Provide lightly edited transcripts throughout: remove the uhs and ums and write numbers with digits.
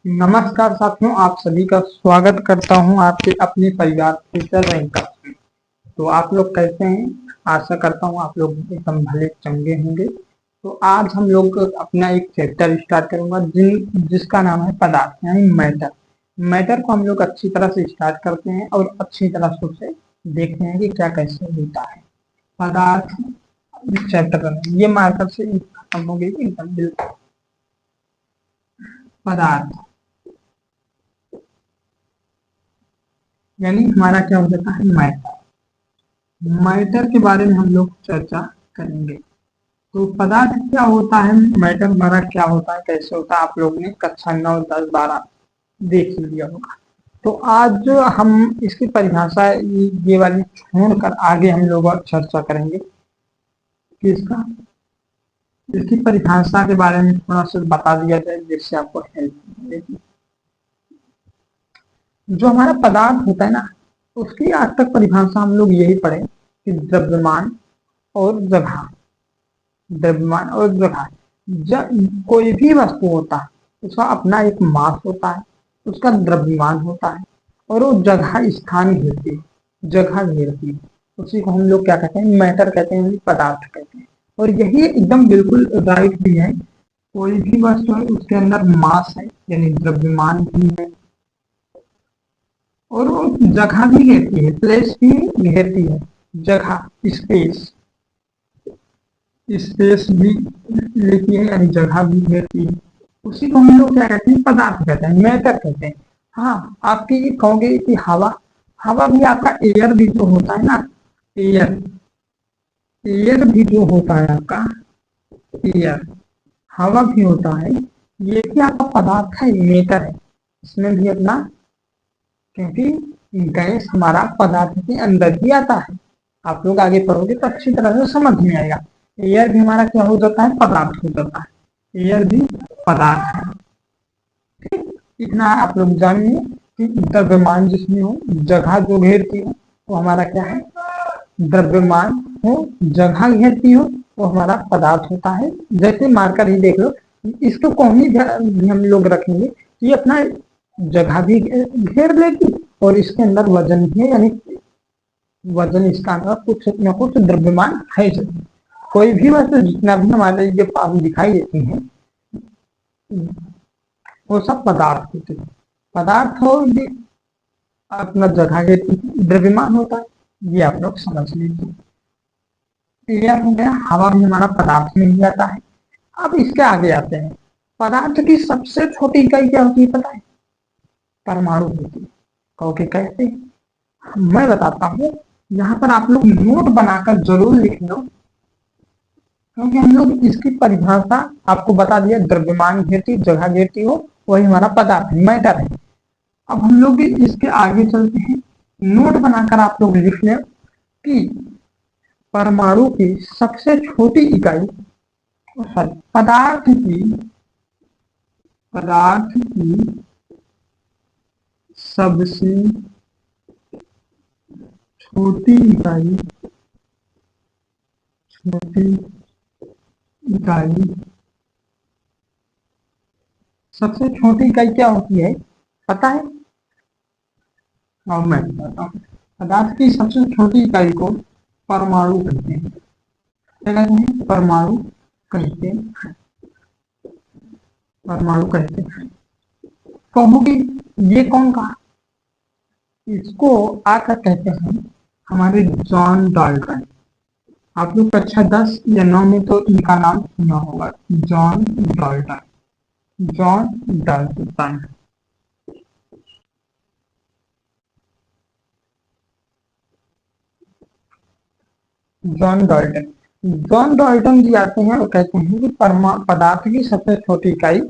नमस्कार साथियों, आप सभी का स्वागत करता हूं आपके अपने परिवार टीचर रैंक में। तो आप लोग कैसे हैं? आशा करता हूं आप लोग एकदम भले चंगे होंगे। तो आज हम लोग अपना एक चैप्टर स्टार्ट करूंगा जिसका नाम है पदार्थ यानी मैटर। मैटर को हम लोग अच्छी तरह से स्टार्ट करते हैं और अच्छी तरह से उसे देखते हैं कि क्या कैसे होता है पदार्थ। चैप्टर ये मार्कर से खत्म हो गई एकदम बिल्कुल। पदार्थ यानी हमारा क्या हो जाता है मैटर। मैटर के बारे में हम लोग चर्चा करेंगे। तो पदार्थ क्या होता है, मैटर हमारा क्या होता है, कैसे होता है, आप लोगों ने कक्षा 9, 10, 12 देख ही लिया होगा। तो आज जो हम इसकी परिभाषा ये वाली छोड़कर आगे हम लोग और चर्चा करेंगे कि इसकी परिभाषा के बारे में थोड़ा सा बता दिया जाए जिससे आपको हेल्प मिलेगी। जो हमारा पदार्थ होता है ना, उसकी आज तक परिभाषा हम लोग यही पढ़े कि द्रव्यमान और जगह। द्रव्यमान और जगह, जब कोई भी वस्तु होता है उसका अपना एक मास होता है, उसका द्रव्यमान होता है और वो जगह स्थान घेरती है, जगह घेरती है। उसी को हम लोग क्या कहते हैं, मैटर कहते हैं, पदार्थ कहते हैं। और यही एकदम बिल्कुल राइट भी है। कोई भी वस्तु है उसके अंदर मास है यानी द्रव्यमान भी है और वो जगह भी घेरती है, प्लेस भी घेरती है, जगह स्पेस स्पेस भी लेती है यानी जगह भी घेरती है। उसी को हम लोग क्या कहते हैं, पदार्थ कहते हैं, मैटर कहते हैं। हाँ, आपके ये कहोगे कि हवा, हवा भी आपका एयर भी तो होता है ना, एयर एयर भी जो होता है आपका एयर, हवा भी होता है, ये भी आपका पदार्थ है, मैटर है। इसमें भी अपना, क्योंकि गैस हमारा पदार्थ के अंदर ही आता है। आप लोग आगे पढ़ोगे तो अच्छी तरह से समझ में आएगा। एयर भी हमारा क्या हो जाता है, पदार्थ हो जाता है, एयर भी पदार्थ है। ठीक, इतना आप लोग जानिए कि द्रव्यमान जिसमें हो, जगह जो घेरती हो वो हमारा क्या है, द्रव्यमान हो, जगह घेरती हो वो हमारा पदार्थ होता है। जैसे मार्कर ही देख लो, इसको कौन भी हम लोग रखेंगे, ये अपना जगह भी घेर लेगी और इसके अंदर वजन भी है, यानी वजन इसका अंदर कुछ न कुछ द्रव्यमान है। कोई भी वस्तु जितना भी हमारे ये पास दिखाई देती है वो सब पदार्थ होते हैं। पदार्थ हो ये अपना जगह घेरती है, द्रव्यमान होता है, ये आप लोग समझ लीजिए। क्लियर हो गया, हवा भी हमारा पदार्थ में ही आता है। अब इसके आगे आते हैं, पदार्थ की सबसे छोटी इकाई क्या होती है पता है, परमाणु होती है। कहोगे कैसे, मैं बताता हूँ। यहाँ पर आप लोग नोट बनाकर जरूर लिख लो, क्योंकि हम लोग इसकी परिभाषा आपको बता दिया, द्रव्यमान घेरती, जगह घेरती हो, वही हमारा पदार्थ है, मैटर है। अब हम लोग इसके आगे चलते हैं, नोट बनाकर आप लोग लिख लें कि परमाणु की सबसे छोटी इकाई, सॉरी, पदार्थ की सबसे छोटी इकाई सबसे छोटी इकाई क्या होती है पता है? और मैं बताता हूँ, पदार्थ की सबसे छोटी इकाई को परमाणु कहते हैं। क्या कहते हैं? परमाणु कहते हैं, परमाणु कहते हैं। कहोगे ये कौन कहा? इसको आकर कहते हैं हमारे जॉन डाल्टन। आप लोग कक्षा 10 या 9 में तो इनका नाम सुना होगा, John Dalton. John Dalton, John Dalton. John Dalton ji आते हैं और कहते हैं कि पदार्थ की सबसे छोटी इकाई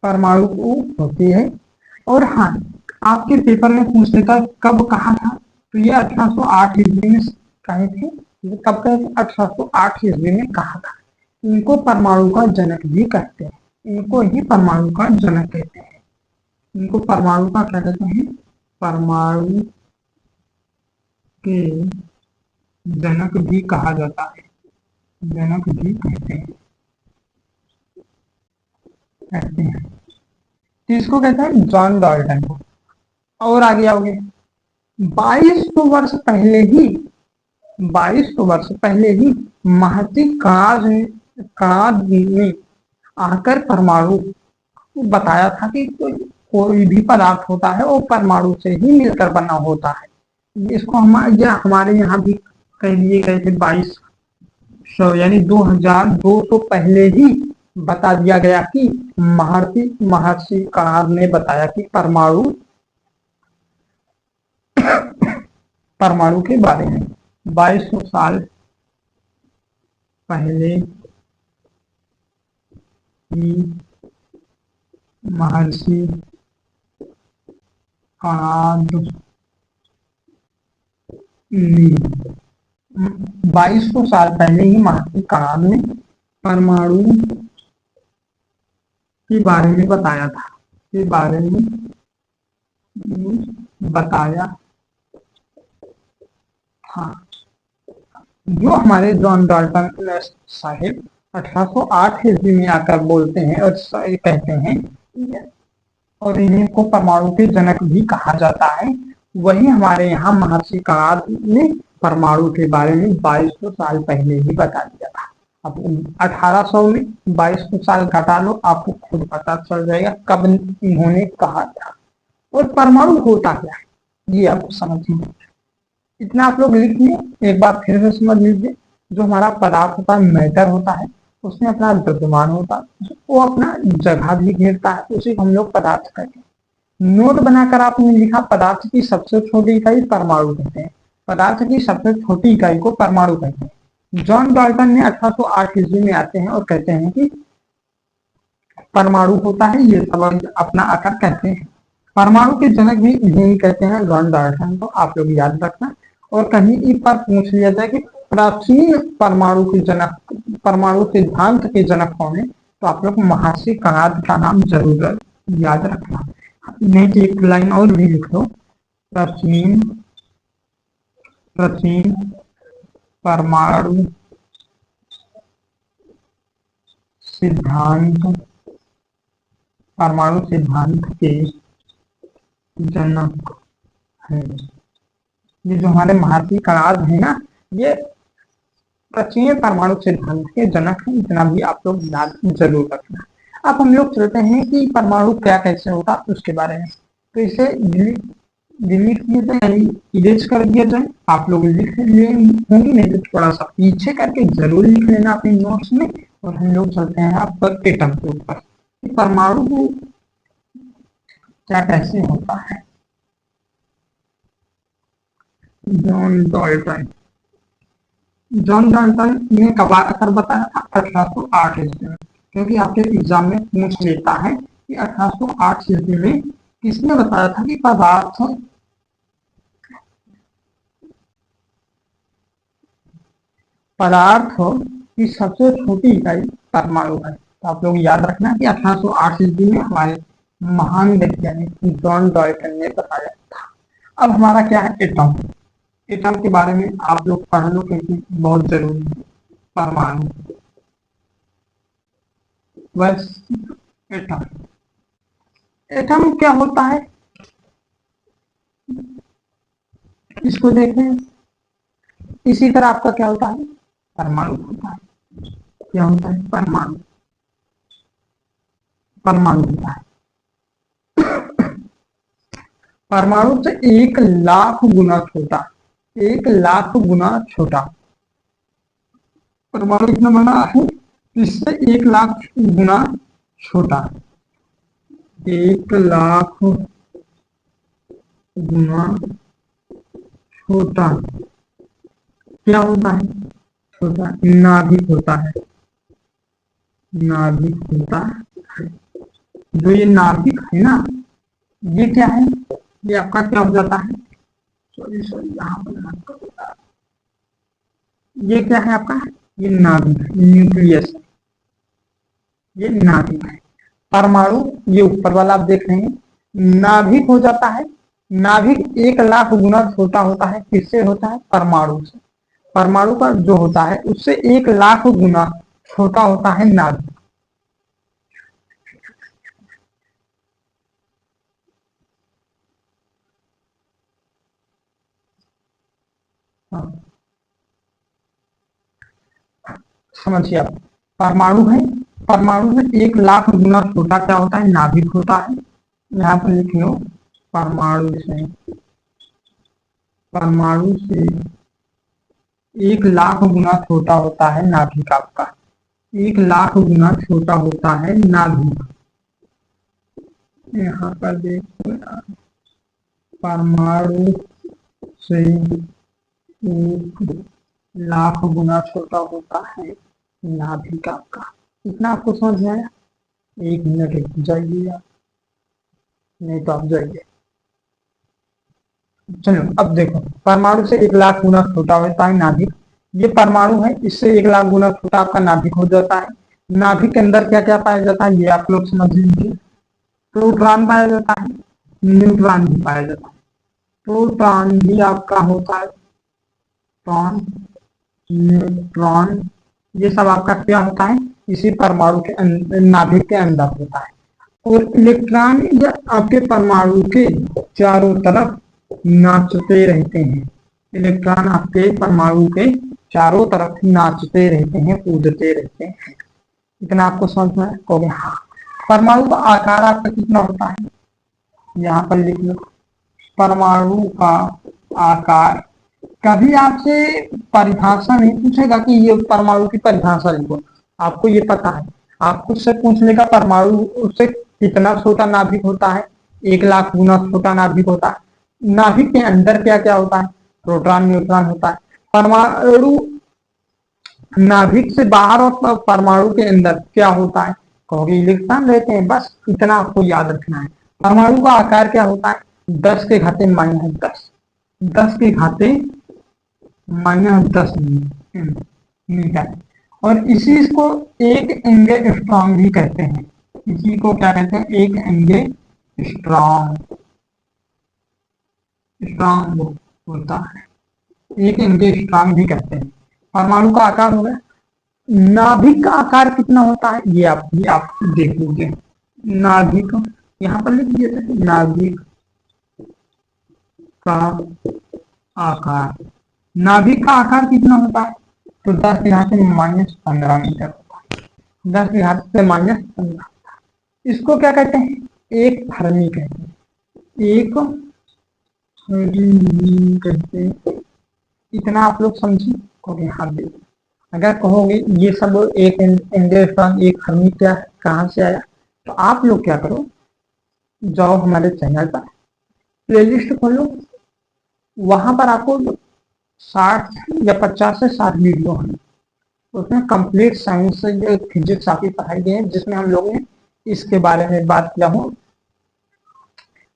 परमाणु होती है। और हाँ, आपके पेपर में पूछ लेता कब कहा था, तो ये 1808 ईस्वी में कहे थे। कब कहे थे? 1808 ईस्वी में कहा था। इनको परमाणु का जनक भी कहते हैं, इनको ही परमाणु का जनक कहते हैं। इनको परमाणु का क्या कहते हैं? परमाणु के जनक भी कहा जाता है, जनक भी कहते हैं। किसको कहते हैं? जॉन डाल्टन को। और आगे आओगे, 2200 वर्ष पहले ही, 2200 वर्ष पहले ही महर्षि कणाद ने आकर परमाणु को बताया था कि कोई भी पदार्थ होता है वो परमाणु से ही मिलकर बना होता है। इसको ये हमारे यहाँ भी कह दिए गए थे 2200 यानी 2200 पहले ही बता दिया गया कि महर्षि कणाद ने बताया कि परमाणु के बारे में 2200 साल पहले ही महर्षि कणाद ने 2200 साल पहले ही महर्षि कणाद ने परमाणु के बारे में बताया था, के बारे में बताया था। जो हमारे जॉन डाल्टन साहिब 1808 ईस्वी में आकर बोलते हैं और कहते हैं और इन्हीं को परमाणु के जनक भी कहा जाता है, वही हमारे यहाँ महर्षि कणाद ने परमाणु के बारे में 2200 साल पहले ही बता दिया था। अब 1800 में 2200 साल घटा लो, आपको खुद पता चल जाएगा कब इन्होंने कहा था। और परमाणु होता क्या है ये आपको समझिए, इतना आप लोग लिख लिए, एक बार फिर से समझ लीजिए। जो हमारा पदार्थ होता है, मैटर होता है, उसमें अपना द्रव्यमान होता है, वो अपना जगह भी घेरता है, उसी को हम लोग पदार्थ कहते हैं। नोट बनाकर आपने लिखा पदार्थ की सबसे छोटी इकाई परमाणु कहते हैं, पदार्थ की सबसे छोटी इकाई को परमाणु कहते हैं। जॉन डाल्टन ने 1808 ईस्वी में आते हैं और कहते हैं कि परमाणु होता है, ये सब अपना आकर कहते हैं। परमाणु के जनक भी यही कहते हैं, जॉन डाल्टन को आप लोग याद रखना। और कहीं इस पर पूछ लिया जाए कि प्राचीन परमाणु के जनक, परमाणु सिद्धांत के जनक कौन है, तो आप लोग महर्षि कणाद का नाम जरूर याद रखना। नहीं एक लाइन और भी लिख लो, प्राचीन परमाणु सिद्धांत, परमाणु सिद्धांत के जनक है। ये जो हमारे महर्षि कणाद है ना, ये प्राचीन परमाणु सिद्धांत के जनक हैं, इतना भी आप लोग याद जरूर रखना। अब हम लोग चलते हैं कि परमाणु क्या कैसे होता है उसके बारे में। तो इसे डिलीट किया जाए यानी इरेज कर दिया जाए, आप लोग लिख लिए होंगे, नहीं तो थोड़ा सा पीछे करके जरूर लिख लेना अपने नोट्स में। और हम लोग चलते हैं आप पर एटम के ऊपर, परमाणु क्या कैसे होता है। जॉन डाल्टन ने कब आकर बताया था? 1808 ईस्वी में, क्योंकि आपके एग्जाम में पूछ लेता है कि 1808 ईस्वी में किसने बताया था कि पदार्थ की सबसे छोटी इकाई परमाणु है। तो आप लोग याद रखना कि 1808 ईस्वी में हमारे महान वैज्ञानिक जॉन डाल्टन ने बताया था। अब हमारा क्या है? एटम। एटम के बारे में आप लोग पढ़ लो क्योंकि बहुत जरूरी है। परमाणु, बस एटम, एटम क्या होता है इसको देखें। इसी तरह आपका क्या होता है? परमाणु होता है। क्या होता है? परमाणु, परमाणु होता है। परमाणु से 1,00,000 गुना छोटा, 1,00,000 गुना छोटा परमाणु कितना बड़ा है? इससे 1,00,000 गुना छोटा, 1,00,000 गुना छोटा क्या होता है? छोटा नाभिक होता है, नाभिक होता है। जो ये नाभिक है ना, ये क्या है? ये आपका क्या हो जाता है? सॉरी यहाँ पर ये क्या है आपका? ये नाभिक, न्यूक्लियस, ये नाभिक है। परमाणु ये ऊपर वाला आप देख रहे हैं, नाभिक हो जाता है। नाभिक 1,00,000 गुना छोटा होता है। किससे होता है? परमाणु से। परमाणु का जो होता है उससे 1,00,000 गुना छोटा होता है नाभिक। समझिए आप, परमाणु है, परमाणु में 1 लाख गुना छोटा क्या होता है, नाभिक होता है। यहाँ पर लिख लो, परमाणु से 1 लाख गुना छोटा होता है नाभिक आपका, 1 लाख गुना छोटा होता है नाभिक। यहाँ पर देखो, परमाणु से 1 लाख गुना छोटा होता है नाभिक आपका। इतना आपको समझ में आया? 1 मिनट रुक जाइए आप, नहीं तो आप जाइए। चलो अब देखो, परमाणु से 1 लाख गुना छोटा होता है नाभिक। ये परमाणु है, इससे 1 लाख गुना छोटा आपका नाभिक हो जाता है। नाभिक के अंदर क्या क्या पाया जाता है, ये आप लोग समझ लीजिए। प्रोटॉन पाया जाता है, न्यूट्रॉन भी पाया जाता है। प्रोटॉन भी आपका होता है, प्रोटॉन, न्यूट्रॉन, ये सब आपका क्या होता है, इसी परमाणु के नाभिक के अंदर होता है। और इलेक्ट्रॉन आपके परमाणु के चारों तरफ नाचते रहते हैं। इलेक्ट्रॉन आपके परमाणु के चारों तरफ नाचते रहते हैं, कूदते रहते हैं। इतना आपको समझ में कहोगे हाँ। परमाणु का आकार आपका कितना होता है, यहाँ पर लिख लो, परमाणु का आकार। कभी आपसे परिभाषा नहीं पूछेगा कि ये परमाणु की परिभाषा लिखो, आपको ये पता है। आपको उससे पूछ लेगा परमाणु उससे कितना छोटा नाभिक होता है, 1 लाख गुना छोटा नाभिक होता है। नाभिक के अंदर क्या क्या होता है, प्रोटॉन न्यूट्रॉन होता है। परमाणु नाभिक से बाहर और परमाणु के अंदर क्या होता है, कहोगे इलेक्ट्रॉन रहते हैं। बस इतना आपको याद रखना है। परमाणु का आकार क्या होता है, 10 के घाते -10, 10 के घाते -10 मीटर। और इसी को एक एंगस्ट्रॉम भी कहते हैं। इसी को क्या कहते हैं, एक एंगस्ट्रॉम, स्ट्रॉन्ग होता है, एक एंगस्ट्रॉम भी कहते हैं। परमाणु का आकार हो गया। नाभिक का आकार कितना होता है, ये आप देख लीजिए। नाभिक यहाँ पर लिख दीजिए, नाभिक का आकार, नाभिक का आकार कितना होता है, तो 10 के घात से -15 मीटर होता है। 10 के घात से -15, इसको क्या कहते हैं, एक फर्मी कहते हैं, एक फर्मी कहते हैं। इतना आप लोग समझिए, कहोगे हाँ। अगर कहोगे ये सब एक एंगस्ट्रॉम एक फर्मी क्या कहाँ से आया, तो आप लोग क्या करो, जाओ हमारे चैनल पर, प्लेलिस्ट खोलो, वहां पर आपको 60 या 50 से 60 वीडियो हैं। उसमें कंप्लीट साइंस फिजिक्स आपकी पढ़ाई गई है, जिसमें हम लोग ने इसके बारे में बात किया हो,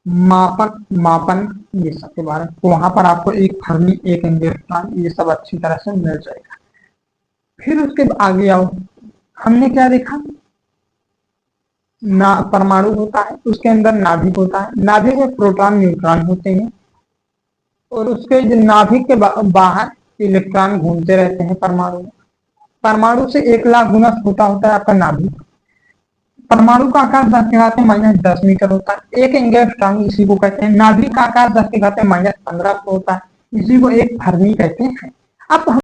मापन ये सब के बारे में। तो वहां पर आपको एक फर्मी, एक एंगस्ट्रॉम, ये सब अच्छी तरह से मिल जाएगा। फिर उसके आगे आओ, हमने क्या देखा, ना परमाणु होता है, उसके अंदर नाभिक होता है, नाभिक में प्रोटॉन न्यूट्रॉन होते हैं, और उसके नाभिक के बाहर इलेक्ट्रॉन घूमते रहते हैं परमाणु में। परमाणु से 1 लाख गुना छोटा होता है आपका नाभिक। परमाणु का आकार 10 के घाते -10 मीटर होता है। एक एंगस्ट्रॉम इसी को कहते हैं। नाभिक का आकार 10 के घाते -15 होता है, इसी को एक फर्मी कहते हैं। अब